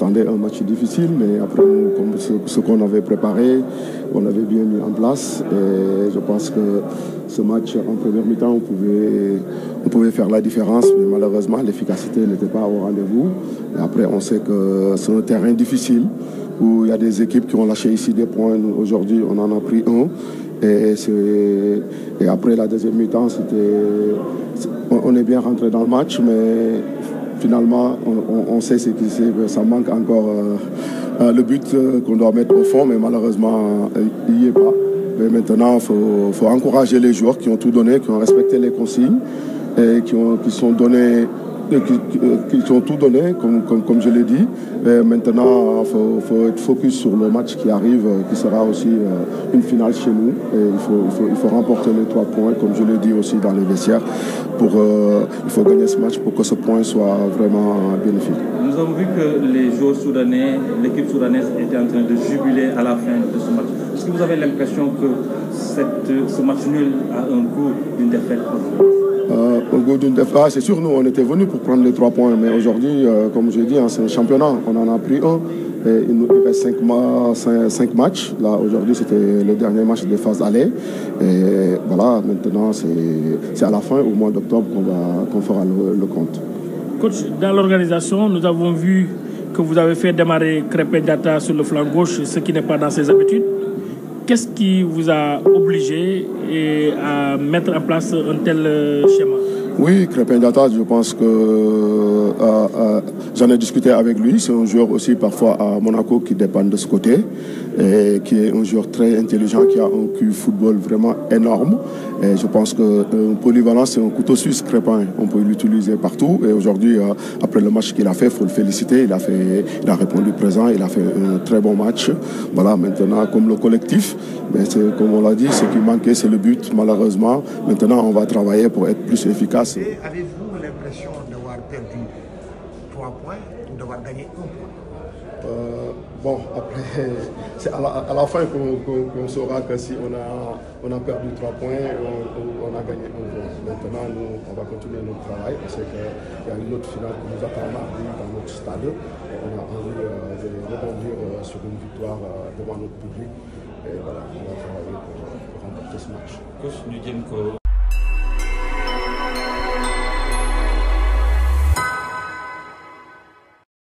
s'attendait à un match difficile, mais après, comme ce qu'on avait préparé, on l'avait bien mis en place. Et je pense que ce match, en première mi-temps, on pouvait faire la différence, mais malheureusement, l'efficacité n'était pas au rendez-vous. Et après, on sait que c'est un terrain difficile, où il y a des équipes qui ont lâché ici des points. Aujourd'hui, on en a pris un. Et après la deuxième mi-temps, on est bien rentré dans le match, mais finalement, on sait ce qui c'est, ça manque encore le but qu'on doit mettre au fond, mais malheureusement, il n'y est pas. Mais maintenant, il faut encourager les joueurs qui ont tout donné, qui ont respecté les consignes et qui sont tout donné, comme je l'ai dit. Et maintenant, il faut être focus sur le match qui arrive, qui sera aussi une finale chez nous. Et il faut remporter les 3 points, comme je l'ai dit aussi dans les vestiaires. Il faut gagner ce match pour que ce point soit vraiment bénéfique. Nous avons vu que les joueurs soudanais, l'équipe soudanaise était en train de jubiler à la fin de ce match. Est-ce que vous avez l'impression que ce match nul a un goût d'une défaite pour vous? Au goût d'une défaite, c'est sûr, nous on était venus pour prendre les 3 points, mais aujourd'hui, comme je dis, c'est un championnat, on en a pris un, et il nous reste 5 matchs. Là aujourd'hui c'était le dernier match de phase aller, et voilà, maintenant c'est à la fin, au mois d'octobre, qu'on fera le compte. Coach, dans l'organisation, nous avons vu que vous avez fait démarrer Krépin Diatta sur le flanc gauche, ce qui n'est pas dans ses habitudes. Qu'est-ce qui vous a obligé à mettre en place un tel schéma? Oui, Krépin Diatta, je pense que j'en ai discuté avec lui. C'est un joueur aussi parfois à Monaco qui dépend de ce côté, et qui est un joueur très intelligent, qui a un QI football vraiment énorme. Et je pense que polyvalent, c'est un couteau suisse, Krépin. On peut l'utiliser partout. Et aujourd'hui, après le match qu'il a fait, il faut le féliciter. Il a répondu présent, il a fait un très bon match. Voilà, maintenant, comme le collectif, mais comme on l'a dit, ce qui manquait, c'est le but, malheureusement. Maintenant, on va travailler pour être plus efficace. Avez-vous l'impression d'avoir perdu 3 points ou d'avoir gagné 1 point? Bon, après, c'est à la fin qu'on saura que si on a perdu 3 points, on a gagné 1 point. Maintenant, nous, on va continuer notre travail. On sait qu'il y a une autre finale qui nous attend mardi dans notre stade. On a envie de rebondir sur une victoire devant notre public. Et voilà, on va travailler pour remporter ce match. Coach,